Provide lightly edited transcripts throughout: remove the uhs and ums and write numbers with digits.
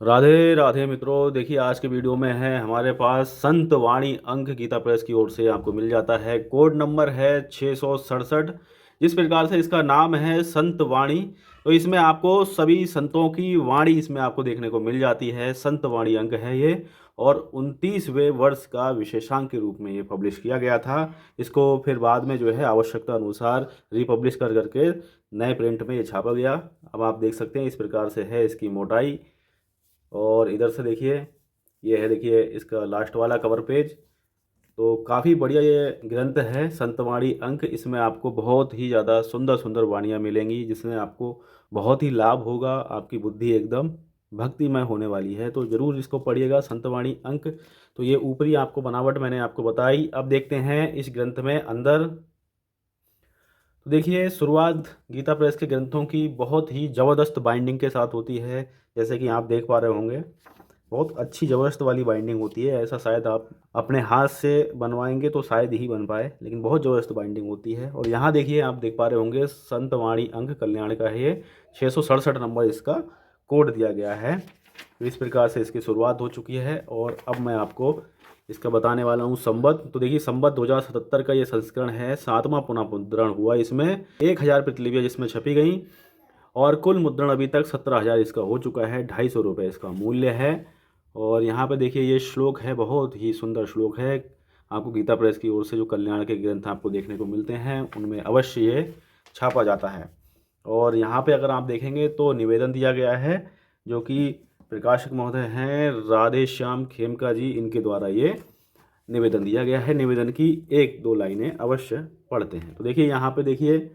राधे राधे मित्रों। देखिए आज के वीडियो में है हमारे पास संत वाणी अंक गीता प्रेस की ओर से आपको मिल जाता है। कोड नंबर है 667। जिस प्रकार से इसका नाम है संत वाणी, तो इसमें आपको सभी संतों की वाणी इसमें आपको देखने को मिल जाती है। संत वाणी अंक है ये, और 29वें वर्ष का विशेषांक के रूप में ये पब्लिश किया गया था। इसको फिर बाद में जो है आवश्यकता अनुसार रिपब्लिश कर करके नए प्रिंट में ये छापा गया। अब आप देख सकते हैं इस प्रकार से है इसकी मोटाई। और इधर से देखिए, ये है देखिए इसका लास्ट वाला कवर पेज। तो काफ़ी बढ़िया ये ग्रंथ है संतवाणी अंक। इसमें आपको बहुत ही ज़्यादा सुंदर सुंदर वाणियाँ मिलेंगी, जिसमें आपको बहुत ही लाभ होगा। आपकी बुद्धि एकदम भक्तिमय होने वाली है, तो ज़रूर इसको पढ़िएगा संतवाणी अंक। तो ये ऊपरी आपको बनावट मैंने आपको बताई। अब देखते हैं इस ग्रंथ में अंदर। तो देखिए शुरुआत गीता प्रेस के ग्रंथों की बहुत ही ज़बरदस्त बाइंडिंग के साथ होती है। जैसे कि आप देख पा रहे होंगे, बहुत अच्छी ज़बरदस्त वाली बाइंडिंग होती है। ऐसा शायद आप अपने हाथ से बनवाएंगे तो शायद ही बन पाए, लेकिन बहुत ज़बरदस्त बाइंडिंग होती है। और यहाँ देखिए आप देख पा रहे होंगे संत वाणी अंक कल्याण का है ये 667 नंबर इसका कोड दिया गया है। तो इस प्रकार से इसकी शुरुआत हो चुकी है। और अब मैं आपको इसका बताने वाला हूँ संबत। तो देखिए संबत 2077 का ये संस्करण है, 7वां पुनः मुद्रण हुआ। इसमें 1000 प्रतिलिपियाँ जिसमें छपी गई, और कुल मुद्रण अभी तक 17,000 इसका हो चुका है। 250 रुपये इसका मूल्य है। और यहाँ पे देखिए ये श्लोक है, बहुत ही सुंदर श्लोक है। आपको गीता प्रेस की ओर से जो कल्याण के ग्रंथ आपको देखने को मिलते हैं उनमें अवश्य ये छापा जाता है। और यहाँ पे अगर आप देखेंगे तो निवेदन दिया गया है, जो कि प्रकाशक महोदय हैं राधे श्याम खेमका जी, इनके द्वारा ये निवेदन दिया गया है। निवेदन की एक दो लाइनें अवश्य पढ़ते हैं। तो देखिए यहाँ पे देखिए,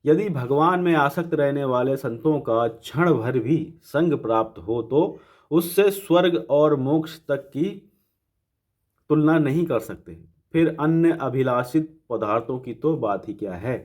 यदि भगवान में आसक्त रहने वाले संतों का क्षण भर भी संग प्राप्त हो तो उससे स्वर्ग और मोक्ष तक की तुलना नहीं कर सकते, फिर अन्य अभिलाषित पदार्थों की तो बात ही क्या है।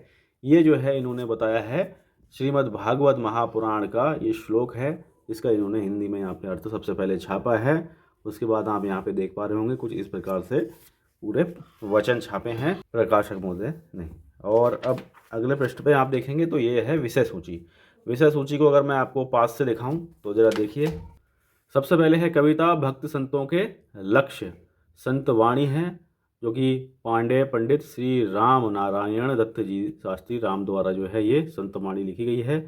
ये जो है इन्होंने बताया है, श्रीमद् भागवत महापुराण का ये श्लोक है। इसका इन्होंने हिंदी में यहाँ पे अर्थ सबसे पहले छापा है। उसके बाद आप यहाँ पे देख पा रहे होंगे कुछ इस प्रकार से पूरे वचन छापे हैं प्रकाशक महोदय ने। और अब अगले पृष्ठ पे आप देखेंगे तो ये है विषय सूची। विषय सूची को अगर मैं आपको पास से दिखाऊं तो ज़रा देखिए। सबसे पहले है कविता भक्त संतों के लक्ष्य। संत वाणी है, जो कि पांडेय पंडित श्री राम नारायण दत्त जी शास्त्री राम द्वारा जो है ये संत वाणी लिखी गई है।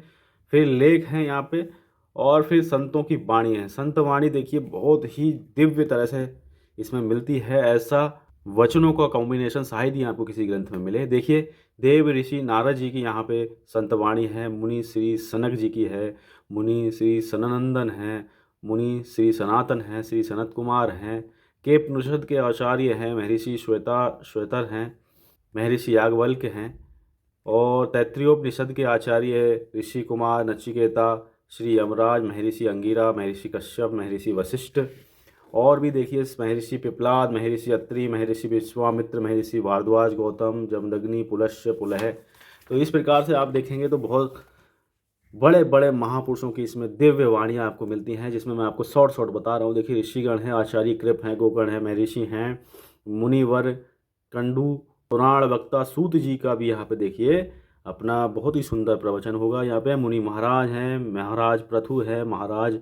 फिर लेख हैं यहाँ पे, और फिर संतों की वाणी है। संत वाणी देखिए बहुत ही दिव्य तरह से इसमें मिलती है। ऐसा वचनों का कॉम्बिनेशन शायद ही आपको किसी ग्रंथ में मिले। देखिए देव ऋषि नारद जी की यहाँ पे संतवाणी है, मुनि श्री सनक जी की है, मुनि श्री सननंदन है, मुनि श्री सनातन हैं, श्री सनत कुमार हैं, केपनिषद के आचार्य हैं महर्षि श्वेतर हैं, महर्षि याज्ञवल्क्य हैं, और तैत्तिरीयोपनिषद के आचार्य ऋषि कुमार नचिकेता, श्री यमराज, महर्षि अंगिरा, महर्षि कश्यप, महर्षि वशिष्ठ, और भी देखिए महर्षि पिपलाद, महर्षि अत्रि, महर्षि विश्वामित्र, महर्षि भारद्वाज, गौतम, जमदग्नि, पुलस्य, पुलह। तो इस प्रकार से आप देखेंगे तो बहुत बड़े बड़े महापुरुषों की इसमें दिव्य वाणियाँ आपको मिलती हैं, जिसमें मैं आपको शॉर्ट बता रहा हूँ। देखिए ऋषिगण हैं, आचार्य कृप हैं, गोकर्ण हैं, महर्षि हैं, मुनिवर, कंडू, पुराण वक्ता सूत जी का भी यहाँ पे देखिए अपना बहुत ही सुंदर प्रवचन होगा। यहाँ पे मुनि महाराज हैं, महाराज पृथु है, महाराज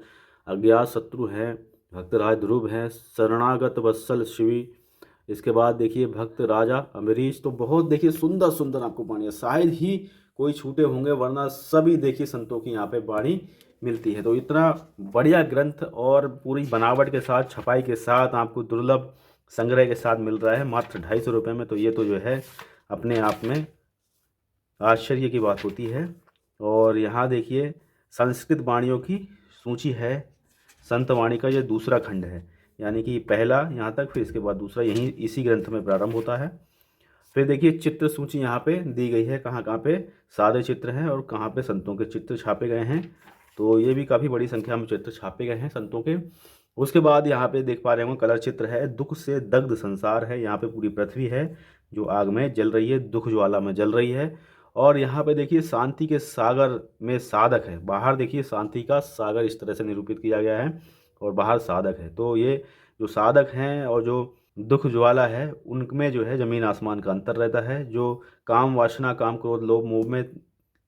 अज्ञात शत्रु हैं, भक्तराज ध्रुव हैं, शरणागत वत्सल शिवी। इसके बाद देखिए भक्त राजा अम्बरीश। तो बहुत देखिए सुंदर सुंदर आपको वाणी, शायद ही कोई छूटे होंगे, वरना सभी देखिए संतों की यहाँ पे वाणी मिलती है। तो इतना बढ़िया ग्रंथ और पूरी बनावट के साथ, छपाई के साथ, आपको दुर्लभ संग्रह के साथ मिल रहा है मात्र 250 रुपये में। तो ये तो जो है अपने आप में आश्चर्य की बात होती है। और यहाँ देखिए संस्कृत वाणियों की सूची है। संत वाणी का ये दूसरा खंड है, यानी कि पहला यहाँ तक, फिर इसके बाद दूसरा यहीं इसी ग्रंथ में प्रारंभ होता है। फिर देखिए चित्र सूची यहाँ पे दी गई है, कहाँ कहाँ पे सादे चित्र हैं और कहाँ पे संतों के चित्र छापे गए हैं। तो ये भी काफ़ी बड़ी संख्या में चित्र छापे गए हैं संतों के। उसके बाद यहाँ पे देख पा रहे होंगे कलर चित्र है। दुख से दग्ध संसार है, यहाँ पे पूरी पृथ्वी है जो आग में जल रही है, दुख ज्वाला में जल रही है। और यहाँ पे देखिए शांति के सागर में साधक है। बाहर देखिए शांति का सागर इस तरह से निरूपित किया गया है, और बाहर साधक है। तो ये जो साधक हैं और जो दुख ज्वाला है, उनमें जो है ज़मीन आसमान का अंतर रहता है। जो काम वासना, काम क्रोध लोभ मोह में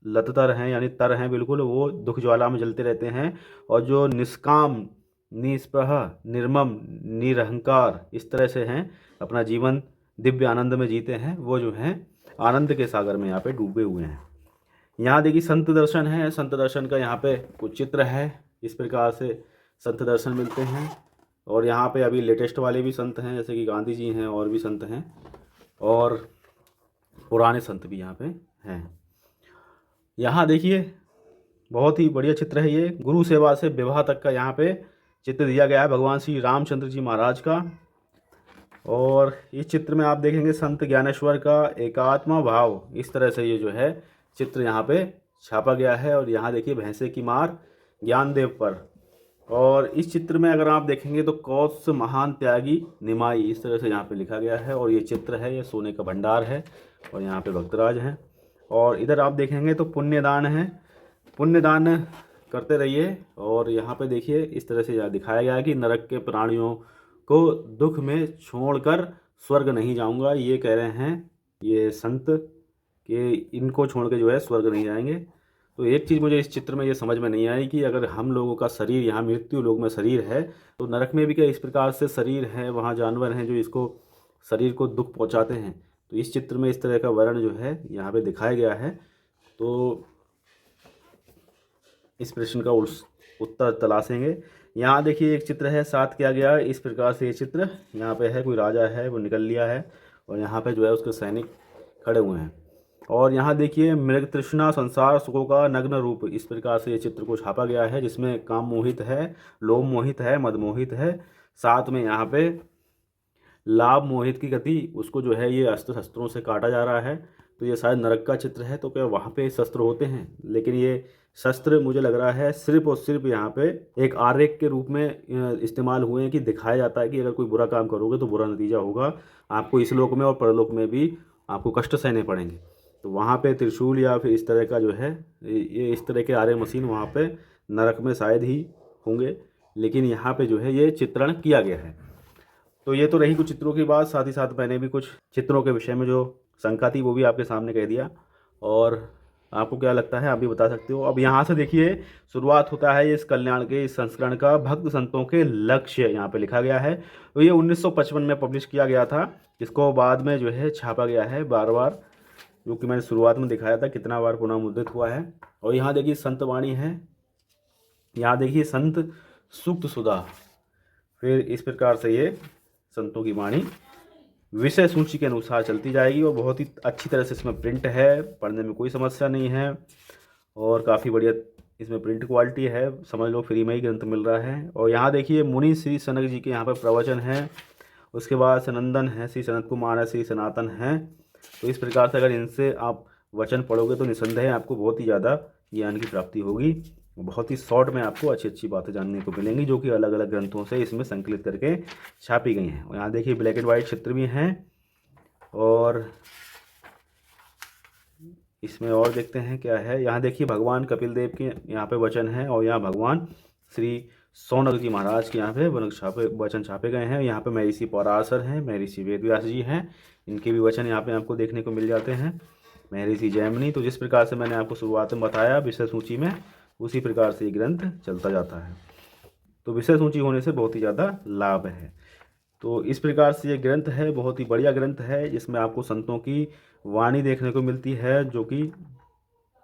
लततर हैं, यानी तर हैं बिल्कुल, वो दुख ज्वाला में जलते रहते हैं। और जो निष्काम निस्पृह, निर्मम, निरहंकार, इस तरह से हैं, अपना जीवन दिव्य आनंद में जीते हैं, वो जो हैं आनंद के सागर में यहाँ पे डूबे हुए हैं। यहाँ देखिए संत दर्शन है, संत दर्शन का यहाँ पे कुछ चित्र है, इस प्रकार से संत दर्शन मिलते हैं। और यहाँ पे अभी लेटेस्ट वाले भी संत हैं, जैसे कि गांधी जी हैं, और भी संत हैं, और पुराने संत भी यहाँ पे हैं। यहाँ देखिए बहुत ही बढ़िया चित्र है ये, गुरु सेवा से विवाह तक का यहाँ पे चित्र दिया गया है भगवान श्री रामचंद्र जी महाराज का। और इस चित्र में आप देखेंगे संत ज्ञानेश्वर का एकात्मा भाव, इस तरह से ये जो है चित्र यहाँ पे छापा गया है। और यहाँ देखिए भैंसे की मार ज्ञानदेव पर। और इस चित्र में अगर आप देखेंगे तो कौत्स महान त्यागी निमाई, इस तरह से यहाँ पे लिखा गया है। और ये चित्र है, ये सोने का भंडार है, और यहाँ पे भक्तराज हैं। और इधर आप देखेंगे तो पुण्यदान है, पुण्यदान करते रहिए। और यहाँ पे देखिए इस तरह से यहाँ दिखाया गया है कि नरक के प्राणियों को दुख में छोड़कर स्वर्ग नहीं जाऊंगा, ये कह रहे हैं ये संत कि इनको छोड़ के जो है स्वर्ग नहीं जाएंगे। तो एक चीज़ मुझे इस चित्र में ये समझ में नहीं आई कि अगर हम लोगों का शरीर यहाँ मृत्यु लोक में शरीर है, तो नरक में भी क्या इस प्रकार से शरीर है, वहाँ जानवर हैं जो इसको शरीर को दुख पहुँचाते हैं। तो इस चित्र में इस तरह का वर्णन जो है यहाँ पे दिखाया गया है। तो इस प्रश्न का उत्तर तलाशेंगे। यहाँ देखिए एक चित्र है, साथ किया गया है, इस प्रकार से ये चित्र यहाँ पे है, कोई राजा है वो निकल लिया है, और यहाँ पे जो है उसके सैनिक खड़े हुए हैं। और यहाँ देखिए मृग तृष्णा संसार सुखों का नग्न रूप, इस प्रकार से ये चित्र को छापा गया है, जिसमें काम मोहित है, लोभ मोहित है, मद मोहित है, साथ में यहाँ पे लाभ मोहित की गति, उसको जो है ये अस्त्र शस्त्रों से काटा जा रहा है। तो ये शायद नरक का चित्र है, तो क्या वहाँ पे शस्त्र होते हैं? लेकिन ये शस्त्र मुझे लग रहा है सिर्फ और सिर्फ यहाँ पे एक आरेख के रूप में इस्तेमाल हुए हैं, कि दिखाया जाता है कि अगर कोई बुरा काम करोगे तो बुरा नतीजा होगा, आपको इस लोक में और परलोक में भी आपको कष्ट सहने पड़ेंगे। तो वहाँ पे त्रिशूल या फिर इस तरह का जो है ये इस तरह के आरे मशीन वहाँ पे नरक में शायद ही होंगे, लेकिन यहाँ पे जो है ये चित्रण किया गया है। तो ये तो रही कुछ चित्रों की बात, साथ ही साथ मैंने भी कुछ चित्रों के विषय में जो शंका थी वो भी आपके सामने कह दिया। और आपको क्या लगता है आप भी बता सकते हो। अब यहाँ से देखिए शुरुआत होता है इस कल्याण के इस संस्करण का, भक्त संतों के लक्ष्य यहाँ पे लिखा गया है। तो ये 1955 में पब्लिश किया गया था, जिसको बाद में जो है छापा गया है बार बार, जो कि मैंने शुरुआत में दिखाया था कितना बार पुनः मुद्रित हुआ है। और यहाँ देखिए संत वाणी है, यहाँ देखिए संत सूक्त सुधा, फिर इस प्रकार से ये संतों की वाणी विषय सूची के अनुसार चलती जाएगी। और बहुत ही अच्छी तरह से इसमें प्रिंट है, पढ़ने में कोई समस्या नहीं है, और काफ़ी बढ़िया इसमें प्रिंट क्वालिटी है, समझ लो फ्री में ही ग्रंथ मिल रहा है। और यहाँ देखिए मुनि श्री सनक जी के यहाँ पर प्रवचन है, उसके बाद सनंदन है, श्री सनत कुमार है, श्री सनातन है। तो इस प्रकार से अगर इनसे आप वचन पढ़ोगे तो निसंदेह आपको बहुत ही ज़्यादा ज्ञान की प्राप्ति होगी। बहुत ही शॉर्ट में आपको अच्छी अच्छी बातें जानने को मिलेंगी, जो कि अलग अलग ग्रंथों से इसमें संकलित करके छापी गई हैं। और यहाँ देखिए ब्लैक एंड वाइट चित्र भी हैं, और इसमें और देखते हैं क्या है। यहाँ देखिए भगवान कपिल देव के यहाँ पे वचन है, और यहाँ भगवान श्री सौनक जी महाराज के यहाँ पे वचन छापे गए हैं। यहाँ पे महर्षि पराशर हैं, महर्षि वेदव्यास जी हैं, इनके भी वचन यहाँ पे आपको देखने को मिल जाते हैं, महर्षि जैमिनी। तो जिस प्रकार से मैंने आपको शुरुआत में बताया विषय सूची में, उसी प्रकार से ये ग्रंथ चलता जाता है। तो विषय सूची होने से बहुत ही ज़्यादा लाभ है। तो इस प्रकार से ये ग्रंथ है, बहुत ही बढ़िया ग्रंथ है, जिसमें आपको संतों की वाणी देखने को मिलती है, जो कि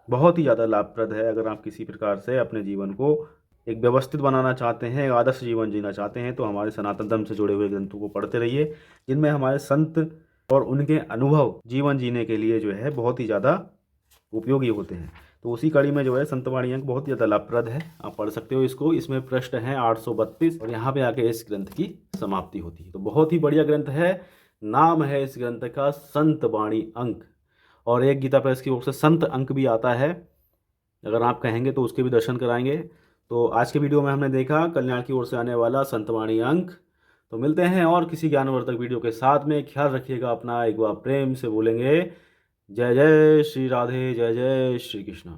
बहुत ही ज़्यादा लाभप्रद है। अगर आप किसी प्रकार से अपने जीवन को एक व्यवस्थित बनाना चाहते हैं, आदर्श जीवन जीना चाहते हैं, तो हमारे सनातन धर्म से जुड़े हुए ग्रंथों को पढ़ते रहिए, जिनमें हमारे संत और उनके अनुभव जीवन जीने के लिए जो है बहुत ही ज़्यादा उपयोगी होते हैं। तो उसी कड़ी में जो है संतवाणी अंक बहुत ज़्यादा लाभप्रद है, आप पढ़ सकते हो इसको। इसमें पृष्ठ हैं 832, और यहाँ पे आके इस ग्रंथ की समाप्ति होती है। तो बहुत ही बढ़िया ग्रंथ है, नाम है इस ग्रंथ का संतवाणी अंक। और एक गीता प्रेस की ओर से संत अंक भी आता है, अगर आप कहेंगे तो उसके भी दर्शन कराएंगे। तो आज के वीडियो में हमने देखा कल्याण की ओर से आने वाला संतवाणी अंक। तो मिलते हैं और किसी ज्ञानवर्धक वीडियो के साथ में। ख्याल रखिएगा अपना, एक बार प्रेम से बोलेंगे जय जय श्री राधे, जय जय श्री कृष्ण।